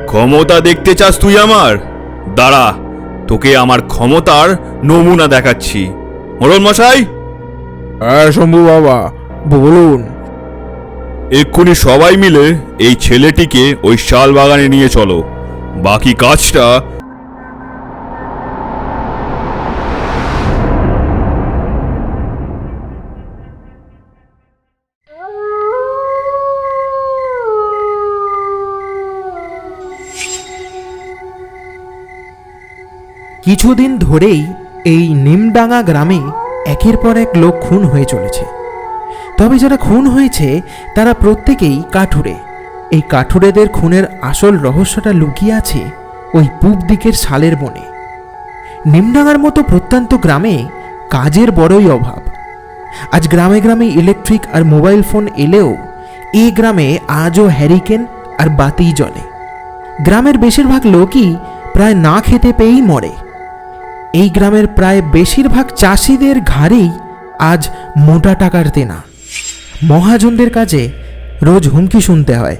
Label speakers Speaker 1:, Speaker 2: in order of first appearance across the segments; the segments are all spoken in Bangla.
Speaker 1: ক্ষমতা দেখতে চাস তুই আমার? দাঁড়া, তোকে আমার ক্ষমতার নমুনা দেখাচ্ছি। মোড়ল মশাই,
Speaker 2: হ্যাঁ শম্ভু বাবা, বলুন।
Speaker 1: এক্ষুনি সবাই মিলে এই ছেলেটিকে ওই শাল বাগানে নিয়ে চলো। বাকি কাজটা
Speaker 3: কিছুদিন ধরেই এই নিমডাঙ্গা গ্রামে একের পর এক লোক খুন হয়ে চলেছে। তবে যারা খুন হয়েছে তারা প্রত্যেকেই কাঠুরে। এই কাঠুরেদের খুনের আসল রহস্যটা লুকিয়ে আছে ওই পূব দিকের শালের বনে। নিমডাঙ্গার মতো প্রত্যন্ত গ্রামে কাজের বড়ই অভাব। আজ গ্রামে গ্রামে ইলেকট্রিক আর মোবাইল ফোন এলেও এই গ্রামে আজও হ্যারিকেন আর বাতিই জ্বলে। গ্রামের বেশিরভাগ লোকই প্রায় না খেতে পেয়েই মরে। এই গ্রামের প্রায় বেশিরভাগ চাষিদের ঘাড়েই আজ মোটা টাকার দেনা। মহাজনদের কাছে রোজ হুমকি শুনতে হয়,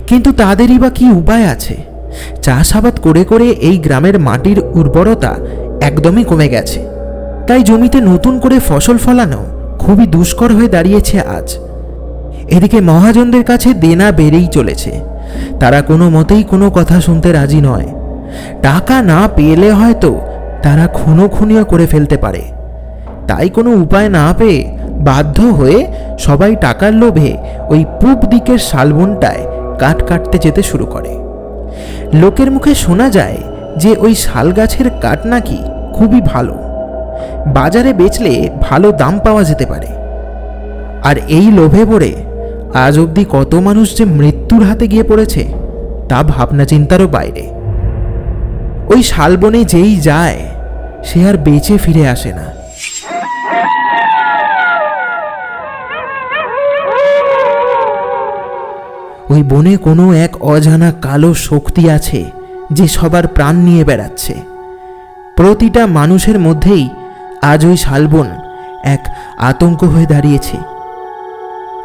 Speaker 3: কিন্তু তাদেরই বা কী উপায় আছে? চাষাবাদ করে করে এই গ্রামের মাটির উর্বরতা একদমই কমে গেছে। তাই জমিতে নতুন করে ফসল ফলানো খুবই দুষ্কর হয়ে দাঁড়িয়েছে আজ। এদিকে মহাজনদের কাছে দেনা বেড়েই চলেছে। তারা কোনো মতেই কোনো কথা শুনতে রাজি নয়। টাকা না পেলে হয়তো তারা খুনোখুনিও করে ফেলতে পারে। তাই কোনো উপায় না পেয়ে বাধ্য হয়ে সবাই টাকার লোভে ওই পূব দিকের শালবনটায় কাঠ কাটতে যেতে শুরু করে। লোকের মুখে শোনা যায় যে ওই শাল গাছের কাঠ নাকি খুবই ভালো, বাজারে বেচলে ভালো দাম পাওয়া যেতে পারে। আর এই লোভে পড়ে আজ অবধি কত মানুষ যে মৃত্যুর হাতে গিয়ে পড়েছে তা ভাবনা চিন্তারও বাইরে। ওই শালবনে যেই যায় সে আর বেঁচে ফিরে আসে না। ওই বনে কোনো এক অজানা কালো শক্তি আছে যে সবার প্রাণ নিয়ে বেড়াচ্ছে। প্রতিটা মানুষের মধ্যেই আজ ওই শালবন এক আতঙ্ক হয়ে দাঁড়িয়েছে।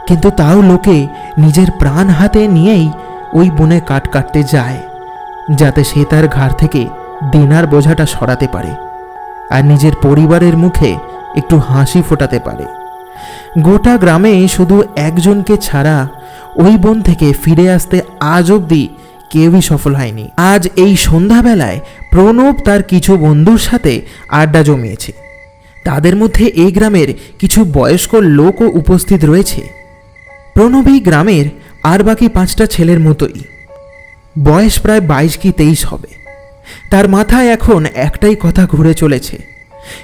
Speaker 3: কিন্তু তাও লোকে নিজের প্রাণ হাতে নিয়েই ওই বনে কাঠ কাটতে যায়, যাতে সে তার ঘাড় থেকে দেনার বোঝাটা সরাতে পারে আর নিজের পরিবারের মুখে একটু হাসি ফোটাতে পারে। গোটা গ্রামে শুধু একজনকে ছাড়া ওই বন থেকে ফিরে আসতে আজ অবধি কেউই সফল হয়নি। আজ এই সন্ধ্যাবেলায় প্রণব তার কিছু বন্ধুর সাথে আড্ডা জমিয়েছে। তাদের মধ্যে এই গ্রামের কিছু বয়স্ক লোকও উপস্থিত রয়েছে। প্রণব এই গ্রামের আর বাকি 5টা ছেলের মতোই, বয়স প্রায় 22 কি 23 হবে। তার মাথায় এখন একটাই কথা ঘুরে চলেছে,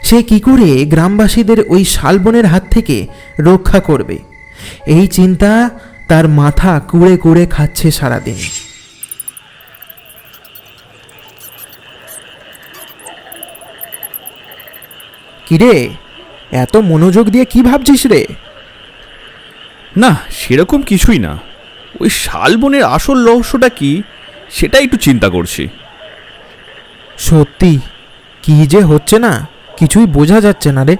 Speaker 3: সে কি করে গ্রামবাসীদের ওই শালবনের হাত থেকে রক্ষা করবে। এই চিন্তা তার মাথা কুড়ে কুড়ে খাচ্ছে সারাদিন। কিরে, এত মনোযোগ দিয়ে কি ভাবছিস রে?
Speaker 1: না, সেরকম কিছুই না। ওই শালবনের আসল রহস্যটা কি সেটা একটু চিন্তা করছি।
Speaker 3: সত্যি কি যে হচ্ছে না, কিছুই বোঝা যাচ্ছে না রে।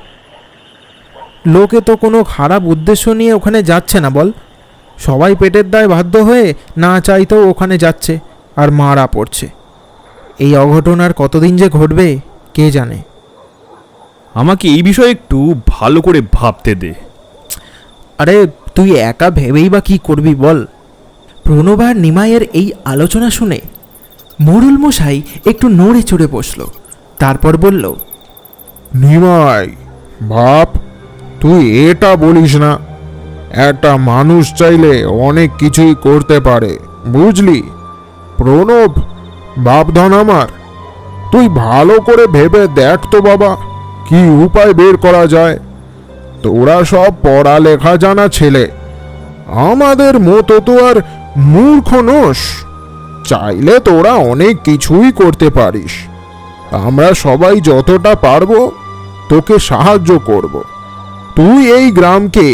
Speaker 3: লোকে তো কোনো খারাপ উদ্দেশ্য নিয়ে ওখানে যাচ্ছে না বল। সবাই পেটের দায়ে বাধ্য হয়ে না চাইতেও ওখানে যাচ্ছে আর মারা পড়ছে। এই অঘটন আর কতদিন যে ঘটবে কে জানে।
Speaker 1: আমাকে এই বিষয়ে একটু ভালো করে ভাবতে দে।
Speaker 3: আরে তুই একা ভেবেই বা কী করবি বল? প্রণব আর নিমাইয়ের এই আলোচনা শুনে মোড়ল মশাই একটু নড়ে চড়ে বসল। তারপর বলল,
Speaker 2: নিমাই বাপ, তুই এটা বলিস না। একটা মানুষ চাইলে অনেক কিছুই করতে পারে, বুঝলি? প্রণব বাপধন আমার, তুই ভালো করে ভেবে দেখ তো বাবা, কি উপায় বের করা যায়। তোরা সব পড়ালেখা জানা ছেলে, আমাদের মতো তো আর মূর্খ নোস। চাইলে তোরা অনেক কিছুই করতে পারিস। আমরা সবাই যতটা পারবো তোকে সাহায্য করব। তুই এই গ্রামকে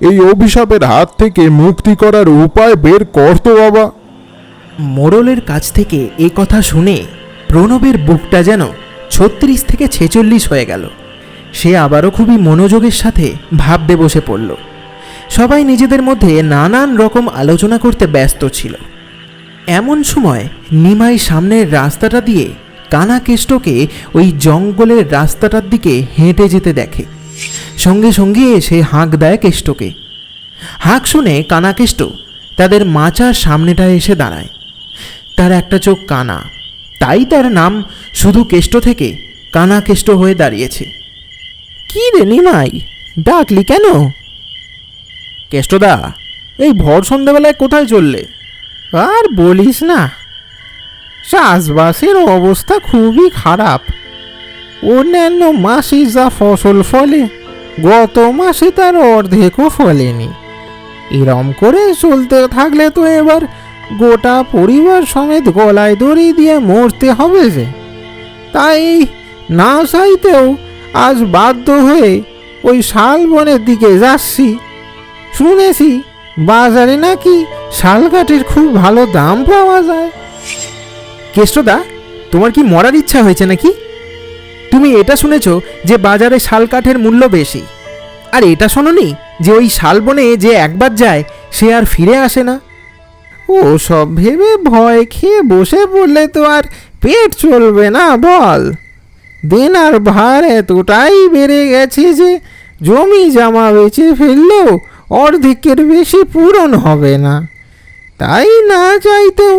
Speaker 2: এই অভিশাপের হাত থেকে মুক্তি করার উপায় বের কর তো বাবা।
Speaker 3: মোড়লের কাছ থেকে এ কথা শুনে প্রণবের বুকটা যেন 36 থেকে 46 হয়ে গেল। সে আবারও খুবই মনোযোগের সাথে ভাবতে বসে পড়ল। সবাই নিজেদের মধ্যে নানান রকম আলোচনা করতে ব্যস্ত ছিল। এমন সময় নিমাই সামনের রাস্তাটা দিয়ে কানাকেষ্টকে ওই জঙ্গলের রাস্তাটার দিকে হেঁটে যেতে দেখে। সঙ্গে সঙ্গে এসে হাঁক দেয় কেষ্টকে। হাঁক শুনে কানাকেষ্ট তাদের মাচার সামনেটায় এসে দাঁড়ায়। তার একটা চোখ কানা, তাই তার নাম শুধু কেষ্ট থেকে কানাকেষ্ট হয়ে দাঁড়িয়েছে। কি রে নিমাই, ডাকলি কেন? কেষ্টদা, এই ভর সন্ধ্যাবেলায় কোথায় চললে? আর বলিস না, চাষবাসের অবস্থা খুবই খারাপ। অন্যান্য মাসে যা ফসল ফলে গত মাসে তার অর্ধেকও ফলেনি। এরম করে চলতে থাকলে তো এবার গোটা পরিবার সমেত গলায় দড়ি দিয়ে মরতে হবে যে। তাই না চাইতেও আজ বাধ্য হয়ে ওই শালবনের দিকে যাচ্ছি। শুনেছি বাজারে নাকি শাল কাঠের খুব ভালো দাম পাওয়া যায়। কেষ্টদা, তোমার কি মরার ইচ্ছা হয়েছে নাকি? তুমি এটা শুনেছ যে বাজারে শাল কাঠের মূল্য বেশি, আর এটা শোনোনি যে ওই শালবনে যে একবার যায় সে আর ফিরে আসে না? ও সব ভেবে ভয় খেয়ে বসে পড়লে তো আর পেট চলবে না বল। দেনার ভার এতটাই বেড়ে গেছে যে জমি জমা বেচে ফেললেও অর্ধেকের বেশি পূরণ হবে না। তাই না চাইতেও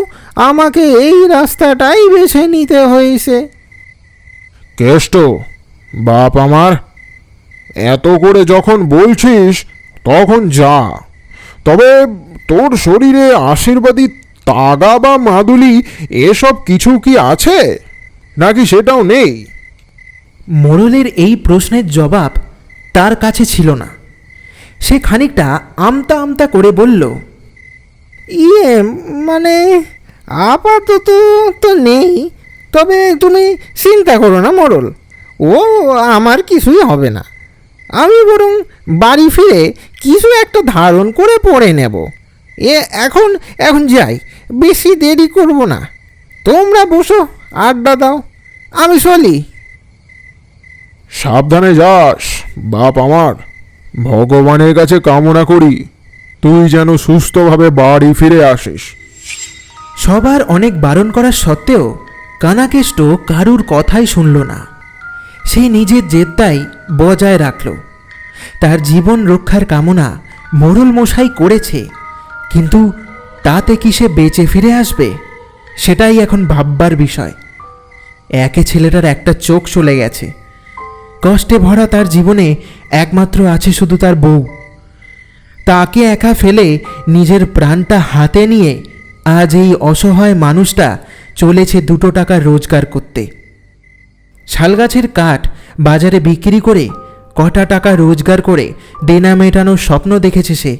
Speaker 3: আমাকে এই রাস্তাটাই বেছে নিতে হয়েছে।
Speaker 2: কেষ্ট, বাপ আমার, এত করে যখন বলছিস তখন যা। তবে তোর শরীরে আশীর্বাদী তাগা বা মাদুলি এসব কিছু কি আছে, নাকি সেটাও নেই?
Speaker 3: মোড়লের এই প্রশ্নের জবাব তার কাছে ছিল না। সে খানিকটা আমতা আমতা করে বলল, মানে আপাতত তো নেই, তবে তুমি চিন্তা করো না মোড়ল, ও আমার কিছুই হবে না। আমি বরং বাড়ি ফিরে কিছু একটা ধারণ করে পড়ে নেব। এখন এখন যাই, বেশি দেরি করব না। তোমরা বসো, আড্ডা দাও, আমি চলি।
Speaker 2: সাবধানে যাস বাপ আমার। ভগবানের কাছে কামনা করি তুই যেন সুস্থভাবে বাড়ি ফিরে আসিস।
Speaker 3: সবার অনেক বারণ করার সত্ত্বেও কানাকেষ্ট কারুর কথাই শুনল না। সে নিজের জেদটাই বজায় রাখল। তার জীবন রক্ষার কামনা মোড়ল মশাই করেছে, কিন্তু তাতে কি সে বেঁচে ফিরে আসবে সেটাই এখন ভাববার বিষয়। একে ছেলেটার একটা চোখ চলে গেছে। কষ্টে ভরা তার জীবনে একমাত্র আছে শুধু তার বউ। তাকে একা ফেলে নিজের প্রাণটা হাতে নিয়ে আজ এই অসহায় মানুষটা চলেছে 2 টাকা রোজগার করতে। শালগাছের কাঠ বাজারে বিক্রি করে কটা টাকা রোজগার করে দেনা মেটানোর স্বপ্ন দেখেছে সে।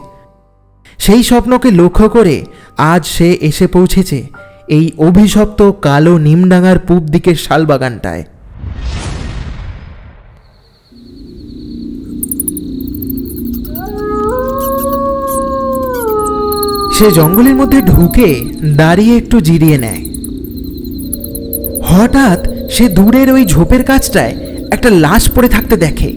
Speaker 3: সেই স্বপ্নকে লক্ষ্য করে আজ সে এসে পৌঁছেছে এই অভিশপ্ত কালো নিমডাঙ্গার পূব দিকের শালবাগানটায়। সে জঙ্গলের মধ্যে ঢুকে দাঁড়িয়ে একটু জিরিয়ে নেয়। হঠাৎ সে দূরের ওই ঝোপের কাছটায় একটা লাশ পড়ে থাকতে দেখে।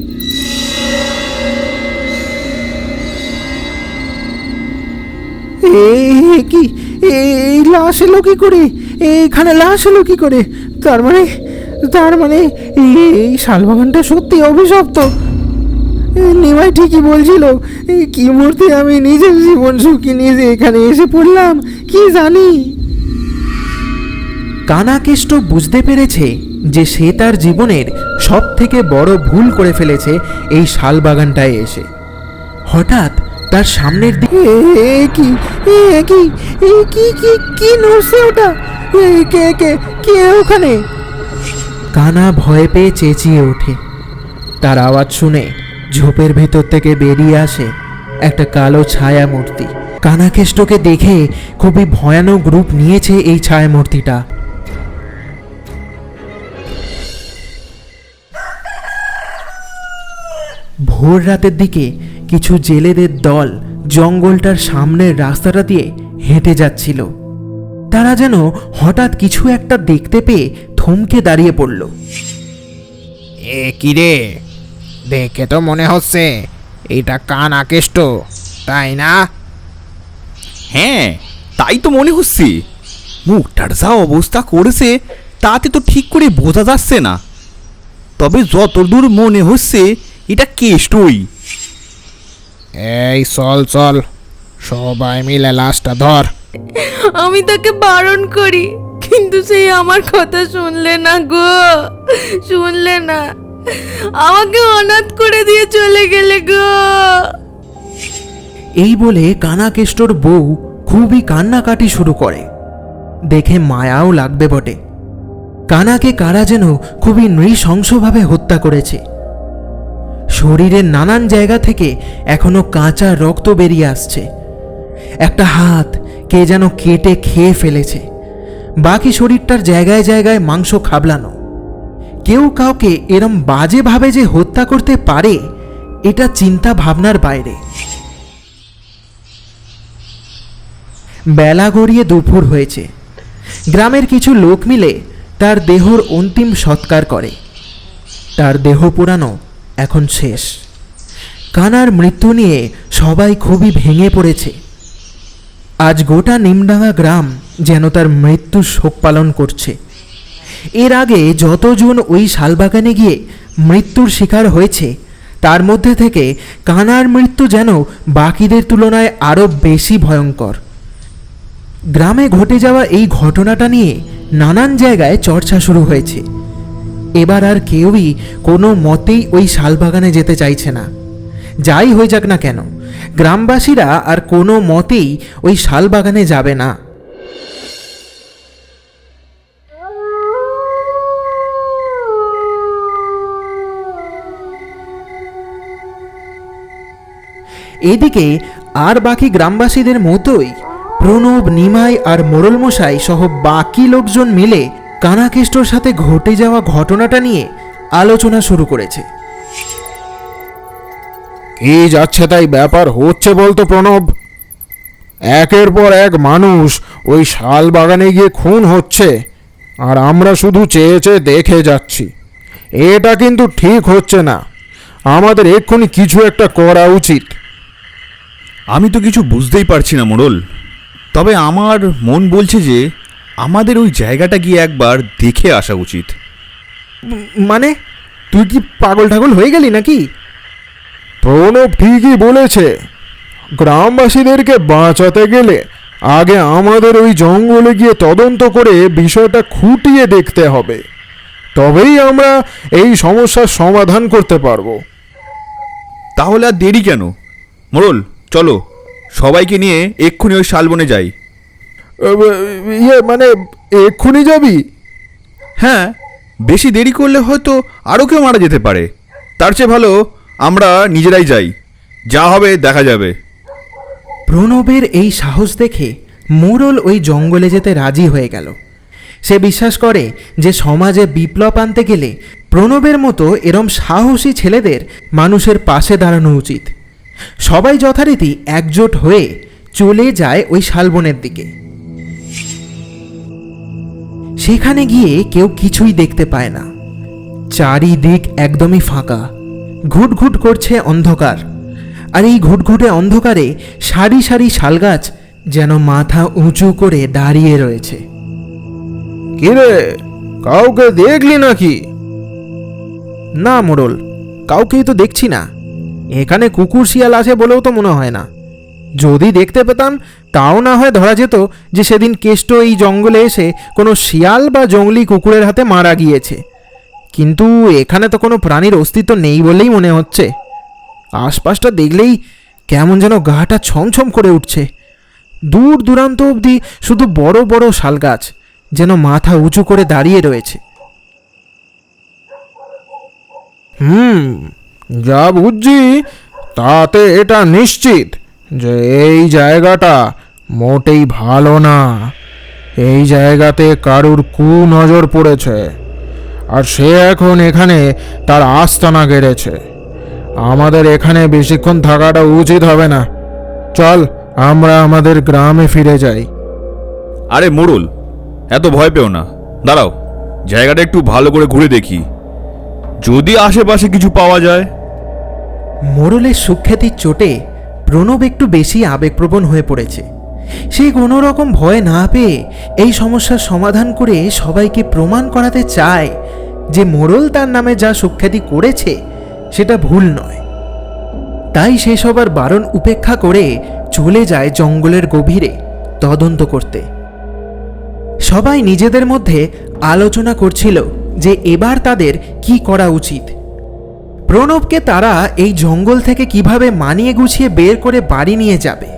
Speaker 3: কি এই লাশ এলো কি করে? এইখানে লাশ এলো কি করে? তার মানে এই শালবাগানটা সত্যি অভিশপ্ত। নিমাই ঠিকই বলছিল। কি মুহূর্তে আমি নিজের জীবন ঝুঁকি নিয়ে যে এখানে এসে পড়লাম কি জানি। কানাকেষ্ট বুঝতে পেরেছে যে সে তার জীবনের সব থেকে বড় ভুল করে ফেলেছে এই শালবাগানটায় এসে। হঠাৎ তার সামনের দিকে কি নড়ছে ওটা? কে ওখানে? কানা ভয় পেয়ে চেঁচিয়ে ওঠে। তার আওয়াজ শুনে ঝোপের ভেতর থেকে বেরিয়ে আসে একটা কালো ছায়া মূর্তি। কানাকেষ্টকে দেখে খুবই ভয়ানক রূপ নিয়েছে এই ছায়া মূর্তিটা। ভোর রাতের দিকে কিছু জেলেদের দল জঙ্গলটার সামনের রাস্তাটা দিয়ে হেঁটে যাচ্ছিল। তারা যেন হঠাৎ কিছু একটা দেখতে পেয়ে থমকে দাঁড়িয়ে পড়ল।
Speaker 4: কি রে, দেখে তো মনে হচ্ছে এটা কানাকেষ্ট, তাই না?
Speaker 1: হ্যাঁ, তাই তো মনে হচ্ছে। মুখটার যা অবস্থা করেছে তাতে তো ঠিক করে বোঝা যাচ্ছে না, তবে যতদূর মনে হচ্ছে এটা কেষ্টই।
Speaker 4: এই চল চল, সবাই মিলে লাশটা ধর।
Speaker 5: আমি তাকে বারণ করি, কিন্তু সে আমার কথা শুনলে না গো, শুনলে না, আমাকে অনাথ করে দিয়ে চলে গেলে গো।
Speaker 3: এই বলে কানাকেষ্টর বউ খুবই কান্নাকাটি শুরু করে। দেখে মায়াও লাগবে বটে। কানাকে কারা যেন খুবই নৃশংসভাবে হত্যা করেছে। শরীরের নানান জায়গা থেকে এখনো কাঁচা রক্ত বেরিয়ে আসছে। একটা হাত কে যেন কেটে খেয়ে ফেলেছে। বাকি শরীরটার জায়গায় জায়গায় মাংস খাবলানো। কেউ কাউকে এরম বাজেভাবে যে হত্যা করতে পারে, এটা চিন্তা ভাবনার বাইরে। বেলা গড়িয়ে দুপুর হয়েছে। গ্রামের কিছু লোক মিলে তার দেহর অন্তিম সৎকার করে। তার দেহ পোড়ানো এখন শেষ। কানার মৃত্যু নিয়ে সবাই খুবই ভেঙে পড়েছে। আজ গোটা নিমডাঙ্গা গ্রাম যেন তার মৃত্যুর শোক পালন করছে। এর আগে যতজন ওই শালবাগানে গিয়ে মৃত্যুর শিকার হয়েছে, তার মধ্যে থেকে কানার মৃত্যু যেন বাকিদের তুলনায় আরও বেশি ভয়ঙ্কর। গ্রামে ঘটে যাওয়া এই ঘটনাটা নিয়ে নানান জায়গায় চর্চা শুরু হয়েছে। এবার আর কেউই কোনো মতেই ওই শালবাগানে যেতে চাইছে না। যাই হয়ে যাক না কেন, গ্রামবাসীরা আর কোনো মতেই ওই শালবাগানে যাবে না। এদিকে আর বাকি গ্রামবাসীদের মতোই প্রণব, নিমাই আর মোড়লমশাই সহ বাকি লোকজন মিলে কানাকেষ্টর সাথে ঘটে যাওয়া ঘটনাটা নিয়ে আলোচনা শুরু করেছে।
Speaker 2: কি যাচ্ছে তাই ব্যাপার হচ্ছে বলতো প্রণব? একের পর এক মানুষ ওই শাল বাগানে গিয়ে খুন হচ্ছে, আর আমরা শুধু চেয়ে চেয়ে দেখে যাচ্ছি। এটা কিন্তু ঠিক হচ্ছে না। আমাদের এক্ষুনি কিছু একটা করা উচিত।
Speaker 1: আমি তো কিছু বুঝতেই পারছি না মোড়ল, তবে আমার মন বলছে যে আমাদের ওই জায়গাটা গিয়ে একবার দেখে আসা উচিত।
Speaker 3: মানে তুই কি পাগল ঠাগল হয়ে গেলি নাকি?
Speaker 2: প্রণব ঠিকই বলেছে। গ্রামবাসীদেরকে বাঁচাতে গেলে আগে আমাদের ওই জঙ্গলে গিয়ে তদন্ত করে বিষয়টা খুঁটিয়ে দেখতে হবে। তবেই আমরা এই সমস্যার সমাধান করতে পারবো।
Speaker 1: তাহলে আর দেরি কেন মোড়ল, চলো সবাইকে নিয়ে এক্ষুনি ওই শালবনে যাই।
Speaker 2: মানে এক্ষুনি যাবি?
Speaker 1: হ্যাঁ, বেশি দেরি করলে হয়তো আরও কেউ মারা যেতে পারে। তার চেয়ে ভালো আমরা নিজেরাই যাই, যা হবে দেখা যাবে।
Speaker 3: প্রণবের এই সাহস দেখে মোড়ল ওই জঙ্গলে যেতে রাজি হয়ে গেল। সে বিশ্বাস করে যে সমাজে বিপ্লব আনতে গেলে প্রণবের মতো এরম সাহসী ছেলেদের মানুষের পাশে দাঁড়ানো উচিত। সবাই যথারীতি একজোট হয়ে চলে যায় ওই শালবনের দিকে। সেখানে গিয়ে কেউ কিছুই দেখতে পায় না। চারিদিক একদমই ফাঁকা। ঘুটঘুট করছে অন্ধকার। আর এই ঘুটঘুটে অন্ধকারে সারি সারি শালগাছ যেন মাথা উঁচু করে দাঁড়িয়ে রয়েছে।
Speaker 2: কিরে, কাউকে দেখলি নাকি?
Speaker 3: না মোড়ল, কাউকেই তো দেখছি না। এখানে কুকুর শিয়াল আছে বলেও তো মনে হয় না। যদি দেখতে পেতাম তাও না হয় ধরা যেত যে সেদিন কেষ্ট এই জঙ্গলে এসে কোনো শিয়াল বা জঙ্গলি কুকুরের হাতে মারা গিয়েছে। কিন্তু এখানে তো কোনো প্রাণীর অস্তিত্ব নেই বলেই মনে হচ্ছে। আশপাশটা দেখলেই কেমন যেন গাটা ছমছম করে উঠছে। দূর দূরান্ত অবধি শুধু বড় বড় শালগাছ যেন মাথা উঁচু করে দাঁড়িয়ে রয়েছে।
Speaker 2: যা বুঝছি তাতে এটা নিশ্চিত যে এই জায়গাটা মোটেই ভালো না। এই জায়গাতে কারুর কুনজর পড়েছে, আর সে এখন এখানে তার আস্তানা গেড়েছে। আমাদের এখানে বেশিক্ষণ থাকাটা উচিত হবে না। চল আমরা আমাদের গ্রামে ফিরে যাই।
Speaker 1: আরে মোড়ল, এত ভয় পেও না, দাঁড়াও জায়গাটা একটু ভালো করে ঘুরে দেখি, যদি আশেপাশে কিছু পাওয়া যায়।
Speaker 3: মোড়লের সুখ্যাতির চোটে প্রণব একটু বেশি আবেগপ্রবণ হয়ে পড়েছে। সে কোনো রকম ভয় না পেয়ে এই সমস্যার সমাধান করে সবাইকে প্রমাণ করাতে চায় যে মোড়ল তার নামে যা সুখ্যাতি করেছে সেটা ভুল নয়। তাই সে সবার বারণ উপেক্ষা করে চলে যায় জঙ্গলের গভীরে তদন্ত করতে। সবাই নিজেদের মধ্যে আলোচনা করছিল যে এবার তাদের কি করা উচিত। প্রণবকে তারা এই জঙ্গল থেকে কিভাবে মানিয়ে গুছিয়ে বের করে বাড়ি নিয়ে যাবে।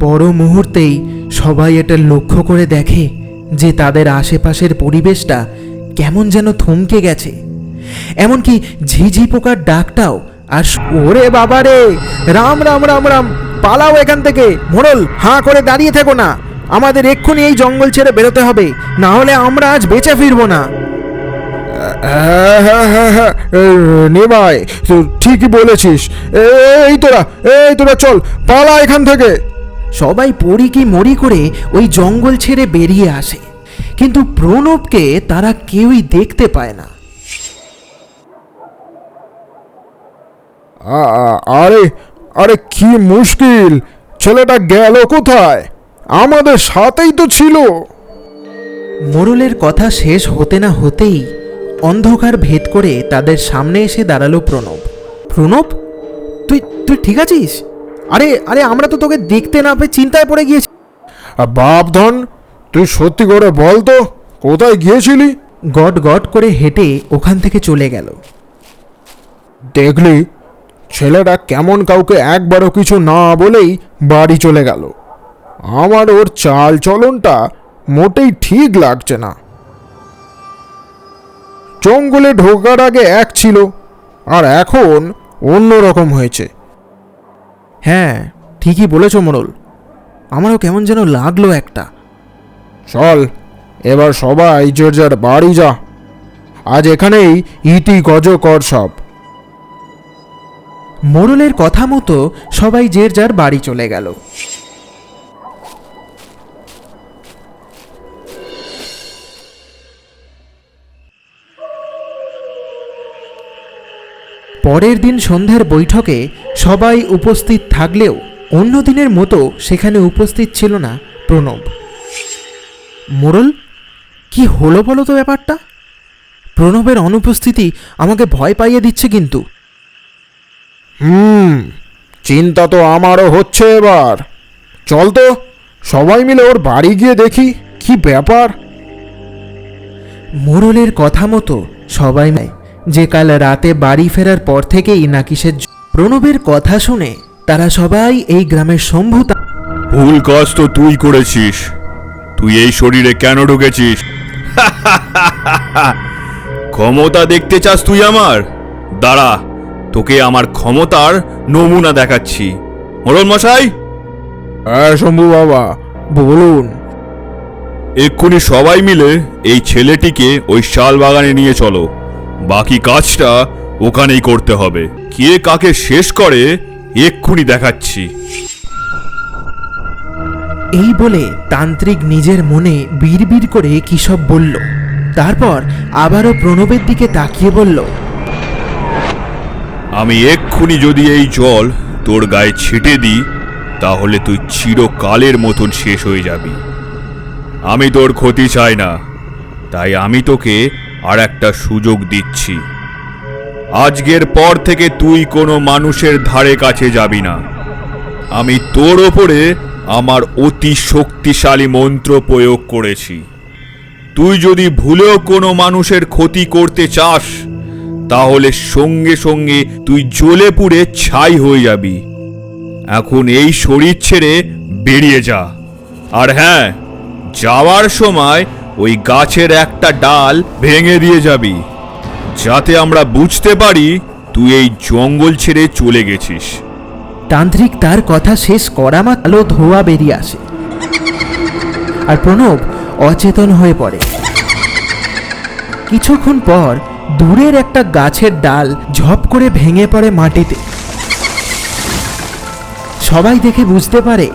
Speaker 3: পর মুহূর্তেই সবাই এটা লক্ষ্য করে দেখে যে তাদের আশেপাশের পরিবেশটা কেমন যেন থমকে গেছে। এমনকি ঝিঝি পোকার ডাকটাও আর ওরে বাবা রে, রাম রাম রাম রাম, পালাও এখান থেকে। মোড়ল, হাঁ করে দাঁড়িয়ে থেকো না, আমাদের এক্ষুনি এই জঙ্গল ছেড়ে বেরোতে হবে, না হলে আমরা আজ বেঁচে ফিরবো না।
Speaker 2: হ্যাঁ হ্যাঁ হ্যাঁ হ্যাঁ, নিমাই তুই ঠিকই বলেছিস। এই তোরা চল, পালা এখান থেকে।
Speaker 3: সবাই পড়ি কি মরি করে ওই জঙ্গল ছেড়ে বেরিয়ে আসে, কিন্তু প্রণবকে তারা কেউই দেখতে পায় না।
Speaker 2: আরে আরে কি মুশকিল, ছেলেটা গেল কোথায়? আমাদের সাথেই তো ছিল।
Speaker 3: মোড়লের কথা শেষ হতে না হতেই অন্ধকার ভেদ করে তাদের সামনে এসে দাঁড়ালো প্রণব। প্রণব, তুই তুই ঠিক আছিস? আরে আরে, আমরা তো তোকে দেখতে না পেয়ে চিন্তায় পড়ে গিয়েছি।
Speaker 2: বাপধন, তুই সত্যি করে বল তো, কোথায় গিয়েছিলি?
Speaker 3: গট গট করে হেঁটে ওখান থেকে চলে গেল।
Speaker 2: দেখলি ছেলেটা কেমন কাউকে একবারও কিছু না বলেই বাড়ি চলে গেল। আমার ওর চাল চলনটা মোটেই ঠিক লাগছে না। জঙ্গলে ঢোকার আগে এক ছিল, আর এখন অন্য রকম হয়েছে।
Speaker 3: হ্যাঁ, ঠিকই বলেছ মোড়ল, আমারও কেমন যেন লাগলো একটা।
Speaker 2: চল এবার সবাই যে যার বাড়ি যা, আজ এখানেই ইতি গজ কর সব।
Speaker 3: মোড়লের কথা মতো সবাই যে যার বাড়ি চলে গেল। পরের দিন সন্ধ্যার বৈঠকে সবাই উপস্থিত থাকলেও অন্য দিনের মতো সেখানে উপস্থিত ছিল না প্রণব। মোড়ল, কি হলো বলো তো ব্যাপারটা? প্রণবের অনুপস্থিতি আমাকে ভয় পাইয়ে দিচ্ছে কিন্তু।
Speaker 2: চিন্তা তো আমারও হচ্ছে এবার। চল তো সবাই মিলে ওর বাড়ি গিয়ে দেখি কি ব্যাপার।
Speaker 3: মোড়লের কথা মতো সবাই যে কাল রাতে বাড়ি ফেরার পর থেকেই নাকি সে প্রণবের কথা শুনে তারা সবাই এই গ্রামের শম্ভু।
Speaker 1: ভুল কাজ তো তুই করেছিস। তুই এই শরীরে কেন ঢুকেছিস? ক্ষমতা দেখতে চাস তুই আমার? দাঁড়া, তোকে আমার ক্ষমতার নমুনা দেখাচ্ছি। মোড়ল মশাই,
Speaker 2: হ্যাঁ শম্ভু বাবা, বলুন।
Speaker 1: এক্ষুনি সবাই মিলে এই ছেলেটিকে ওই শাল বাগানে নিয়ে চলো। বাকি কাজটা ওখানেই করতে হবে। কে কাকে শেষ করে এক্ষুনি দেখাচ্ছি।
Speaker 3: এই বলে তান্ত্রিক নিজের মনে বিড়বিড় করে কী সব বলল। তারপর আবারও প্রণবের দিকে তাকিয়ে বলল,
Speaker 1: আমি এক্ষুনি যদি এই জল তোর গায়ে ছিটে দিই, তাহলে তুই চিরকালের মতন শেষ হয়ে যাবি। আমি তোর ক্ষতি চাই না, তাই আমি তোকে আর একটা সুযোগ দিচ্ছি। আজকের পর থেকে তুই কোনো মানুষের ধারে কাছে যাবি না। আমি তোর ওপরে আমার অতি শক্তিশালী মন্ত্র প্রয়োগ করেছি। তুই যদি ভুলেও কোনো মানুষের ক্ষতি করতে চাস, তাহলে সঙ্গে সঙ্গে তুই জ্বলে পুড়ে ছাই হয়ে যাবি। এখন এই শরীর ছেড়ে বেরিয়ে যা। আর হ্যাঁ, যাওয়ার সময় ওই গাছের একটা ডাল ভেঙে দিয়ে যাবি, যাতে আমরা বুঝতে পারি তুই এই জঙ্গল ছেড়ে চলে গেছিস।
Speaker 3: তান্ত্রিক তার কথা শেষ করা মাত্র আলো ধোঁয়া বেরিয়ে আসে আর প্রণব অচেতন হয়ে পড়ে। কিছুক্ষণ পর দূরের একটা গাছের ডাল ঝপ করে ভেঙে পড়ে মাটিতে। সবাই দেখে বুঝতে পারে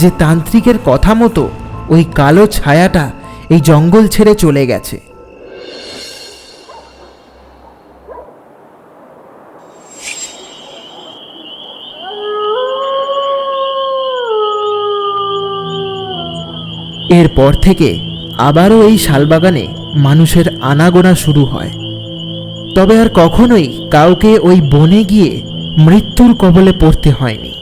Speaker 3: যে তান্ত্রিকের কথা মতো ওই কালো ছায়াটা এই জঙ্গল ছেড়ে চলে গেছে। এরপর থেকে আবারও এই শালবাগানে মানুষের আনাগোনা শুরু হয়। তবে আর কখনোই কাউকে ওই বনে গিয়ে মৃত্যুর কবলে পড়তে হয়নি।